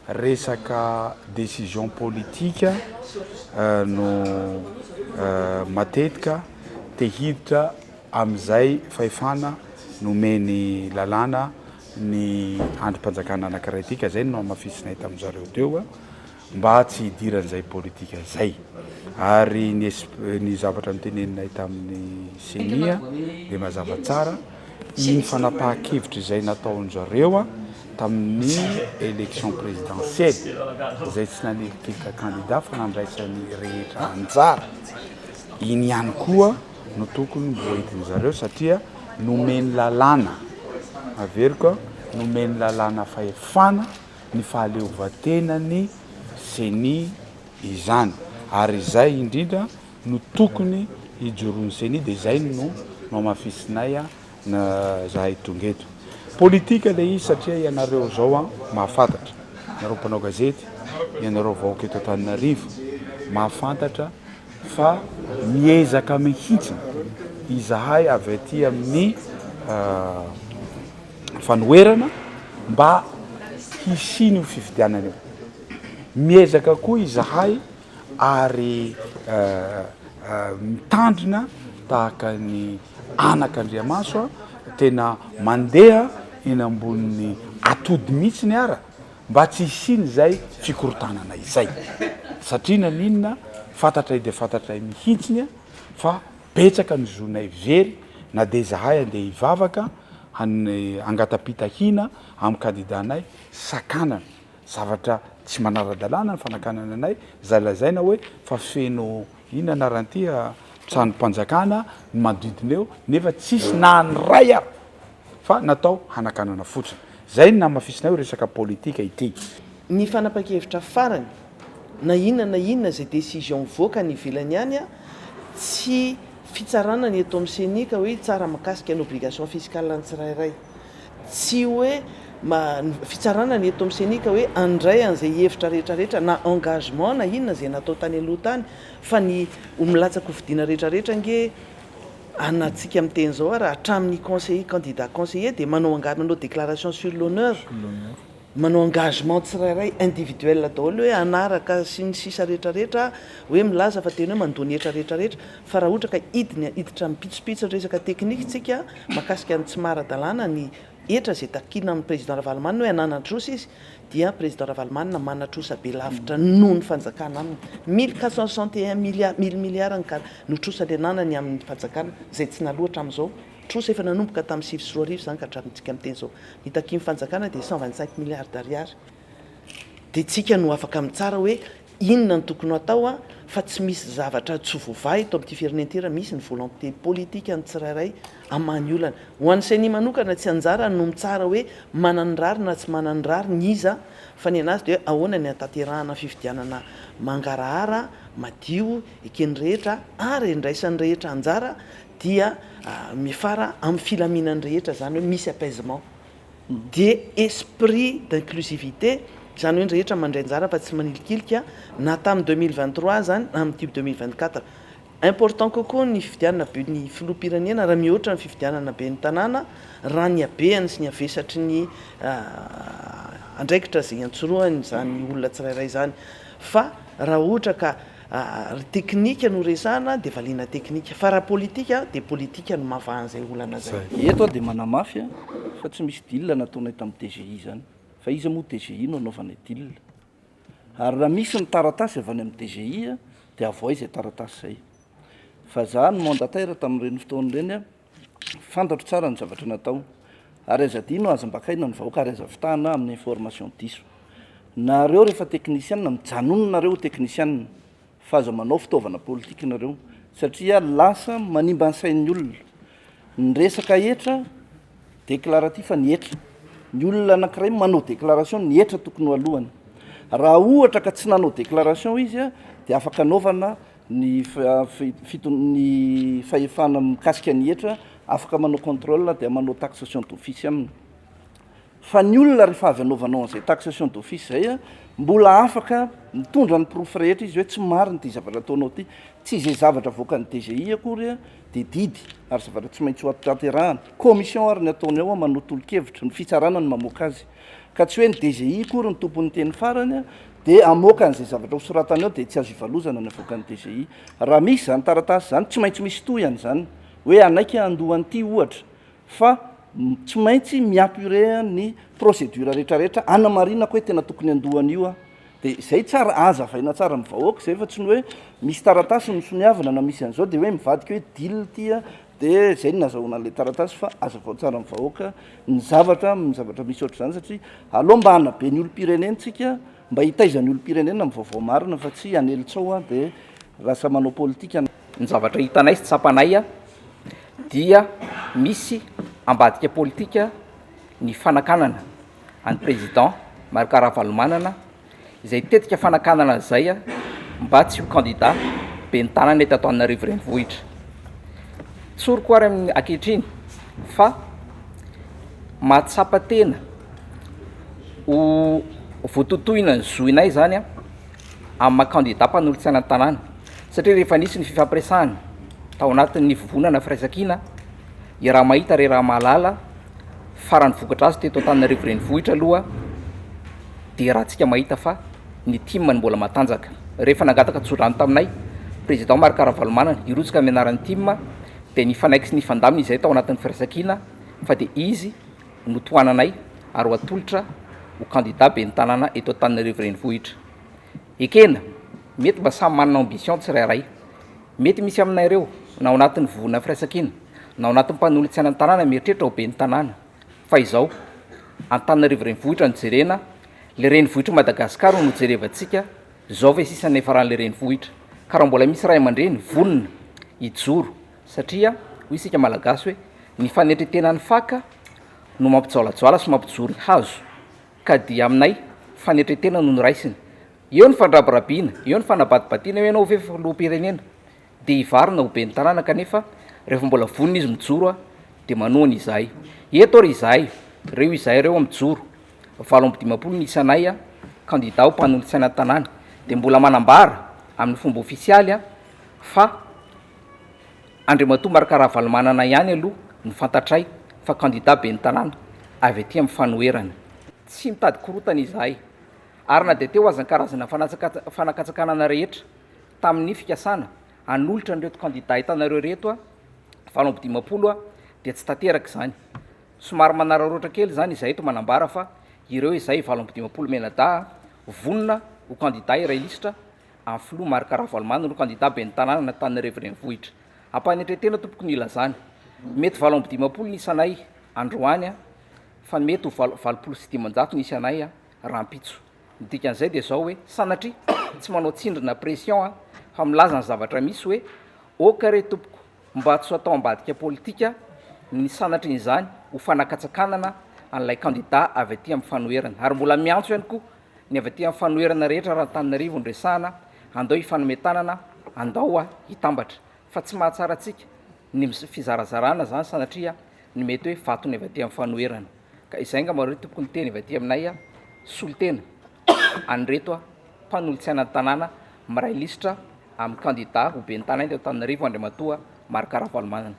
resaka décision politika no matetika te hiditra am'izay fahefana nomeny lalàna ny androm-panjakana anankiray tika zay no amafisinay tamin'zareo teo mba tsy hidiran'izay politika zay ary ny zavatra miteneninay tamin'ny senia de mazava tsara iny fanapahan-kevitra izay nataon'zareo tamin'ny élection présidentielle zay tsy nanekika candidat fa nandraisan'ny rehetra anjara iny ihany koa no tokony mbo entin'zareo satria nomeny lalàna averiko nomeny lalàna fahefana ny fahaleovatenany seni izany ary zay indrindra no tokony hijoroany seni de zay no amafisinay na zahay tonga eto politika le izy satria ianareo zao mahafantatra ianareo mpanao gazety ianareo vahoaka eto Antananarivo mahafantatra fa miezaka mihitsy izahay avy aty amin'ny fanoerana mba hisiny ho fifidianana eo miezaka koa izahay ary mitandrina tahaka ny anak'Andriamaso tena mandeha eny ambonin'ny atody mihitsy ny ara mba tsy hisiny zay fikorotanana izay satria naninona fantatray de fantatray mihitsiny fa betsaka ny zonay very na de zahay andeha hivavaka angatapitahina amin'ny kandidanay sakanana zavatra tsy manara-dalàna ny fanakanana anay zay lazaina hoe fa feno ino anaranty trano-mpanjakana ny manodidina eo nefa tsisy na nyray ara fa natao hanakanana fotsiny zay ny namafisinay ho resaka politika ity ny fanapa-kevitra farany na inona zay décision voaka ny ivelany any tsy fitsarana ny eto amin'ny senika hoe tsara makasika ny obligation fiscale ny tsirairay tsy hoe fitsarana ny eto amin'ny senika hoe andray an'izay hevitra rehetrarehetra na engagement na inona zay natao tany aloha tany fa ny milatsaka hovidiana rehetrarehetra nge anatsika amin'ny teny zao ary hatramin'ny conseiller candidat conseiller de manao déclaration sur l'honneur manao engagement tsirairay individuel daholo hoe anaraka sy ny sisa rehetrarehetra hoe milaza fa teny hoe mandony hetra rehetrarehetra fa raha ohatra ka hiditra mipitsopitso resaka teknika tsika makasika ny tsy mara-dalàna ny etra zay takina amin'ny président Ravalomanina hoe ananatrosa izy dia président Ravalomanina manatrosa be lavitra noho ny fanjakana aminy 1461 milliards notrosany ananany amin'ny fanjakana zay tsy naloatra amin'izao trosa efa nanomboka tamin'ny 7 zany ka hatramintsika miteny zao ny takimy fanjakana de 125 milliards d'ariary de tsika no afaka mitsara hoe inona ny tokony atao fa tsy misy zavatra tsy voavahy to amin'ity firenenetira misy ny volonté politique ny tsirairay amany olana ho an'ny seni manokana tsy anjara no mitsara hoe mananyrary na tsy mananyrary ny iza fa ny anazy de ahoana ny ataterahana fifidianana mangarahara madio ekeny rehetra ary ndraisan'ny rehetra anjara dia mifara amin'ny filaminany rehetra zany hoe misy apaisement de esprit d'inclusivité zany hoe rehetra mandray anjara fa tsy manilikilika na tamin'ny 2023 zany amin'ny type 2024 important kokoa ny fifidianana be ny filoham-pirenena raha mihoatra ny fifidianana be ny tanàna raha ny abeany sy ny avesatry ny andraikitra zay antsoroany zany olona tsirairay zany fa raha ohatra ka teknika no resahana de valiana teknika fa raha politika de politika no mahavan'izay olana zay eto de manamafy fa tsy misy dil nataonay tamin'ny TGI zany fa izy moa TGI no anaovanay dil ary raha misy ny taratasy avy any amin'ny TGI de avoa izay taratasy zay fa za no mandataire tamin'ireny fotoan'ireny fantatro tsara ny zavatra natao ary azadino azam-bakaina ny vahoaka ary aza fitahana amin'ny information diso nareo rehefa teknisianina mijanononareo teknisianina fa aza manao fitaovana politika nareo satria lasa manimba ny sain'ny olona ny resaka etra déclaratif fa ny etra ny olona anankiray manao déclaration ny etra tokony ho alohany raha ohatra ka tsy nanao déclaration izy de afaka anaovana ny ny fahefana mikasika ny etra afaka manao contrôle de manao taxation d'office aminy fa ny olona rehefa avy anaovanao an'izay taxation d'office zay a mbola afaka mitondra ny proof rehetra izy hoe tsy mariny ty zavatra ataonao ty, tsy izay zavatra voakan'ny DGI akory a de didy ary zavatra tsy maintsy ho atanterahana. Commission ary ny ataony ao a manotolo-kevitra ny fitsarana ny mamoaka azy ka tsy hoe ny DGI kory ny tompon'ny teny farany a de amoaka an'izay zavatra hosoratany ao de tsy azo ivalozana ny avoakan'ny DGI. Raha misy zany taratasy zany tsy maintsy misy toyany zany hoe anaika andohan'ity ohatra fa tsy maintsy miapure ny procédure rehetrarehetra anamarinako hoe tena tokony andohan'io a de zay tsara azavaina tsara mivahoaka zay fa tsy ny hoe misy taratasy misoniavana na misy an'izao de hoe mivadika hoe dily ty a de zay ny nazahoana an'le taratasy fa azavao tsara mivahoaka ny zavatra misy ohatr'izany satria aloha mba hanabe ny olom-pirenentsika mba hitaizany olom-pirenena mivaovao marina fa tsy anelitsao a de lasa manao politika. Ny zavatra hitanay sy tsapanay a dia misy ambadika politika ny fanakanana any président Marc Ravalomanana izay tetika fanakanana zay a mba tsy ho candidat be ny tanana eto Antananarivo renivohitra. Tsoriko ary amin'ny ankehitriny fa mahatsapa tena ho voatotohina ny zoinay zany a amin'ny maha-candidat mpanolotsaina ny tanàna satria rehefa nisy ny fifampiresahana tao anatin'ny vovonana firaisan-kina i raha mahita re raha mahalala farany vokatra azy teto Antananarivo renivohitra aloha de raha tsika mahita fa ny timany mbola matanjaka. Rehefa nangataka tsodrano taminay président Marc Ravalomanana irotsika amin'ny anaran'ny tim de ny fanaiky sy ny fandamina izay tao anatin'ny firaisan-kina fa de izy no toananay ary ho atolotra ho candidat be ny tanàna eto Antananarivo renivohitra. Ekena mety mba samy manana ambition tsirairay, mety misy aminay ireo na ao anatin'ny vovona firaisan-kina na ao anatin'ny mpanolotsaina ny tanàna mieritreritra ho be ny tanàna fa izao Antananarivo renivohitra no jerena, le renivohitra Madagasikara no jerevantsika zao ve sisany efa ran'le renivohitra ka raha mbola misy ray aman-dreny vonona hijoro satria hoy isika malagasy hoe ny fanetretenan'ny faka no mampijaolajoala sy mampijoro hazo ka dia aminay fanetretena no noraisiny. Eo ny fandrabirabiana, eo ny fanabadibadiana hoe ianao ve loha-pirenena de hivarina ho be ny tanàna kanefa rehefa mbola vonona izy mijoro a de manohana izahay eto ry izahay reo izahay reo mijoro 720 ny isanay a candidat ho mpanolotsaina ny tanàna de mbola manambara amin'ny fomba ofisialy a fa Andriamatoa Marc Ravalomanana ihany aloha ny fantatray fa candidat be ny tanàna avy aty amin'ny fanoherana tsy mitady korotana izahay ary na de teo azany karazana fanakatsakanana rehetra tamin'ny fikasana anolotra nyreto candidat hitanareo reto a 720 a de tsy tanteraka izany somary manararoatra kely zany izahay eto manambara fa ireo izay 720 menada vonona ho candidat iray lisitra amin'ny filoha Marc Ravalomanana no candidat be ny tanàna na Antananarivo renivohitra. Ampanetretena tompoko ny ilazany mety 720 ny isanay androany a fa mety ho valopolo sy 500 ny isanay a rahampitso. Ny dikan'izay de zao hoe sanatria tsy manao tsindrina pression a fa milaza ny zavatra misy hoe oka re tompoko mba tsy atao ambadika politika ny sanatrin'izany ho fanakatsakanana an'ilay candidat avy aty amin'ny fanoherana ary mbola miantso ihany koa ny avy aty amin'ny fanoherana rehetra raha Antananarivo ndresahana andao hifanometanana andao a hitambatra fa tsy mahatsara atsika ny fizarazarana zany sanatria ny mety hoe vatony avy aty amin'ny fanoherana ka izay nga mareo tompoko ny teny avy aty aminay a solotena anreto a mpanolotsaina ny tanàna miray lisitra amin'ny candidat ho be ny tanàna eto Antananarivo Andriamatoa Marc Ravalomanana.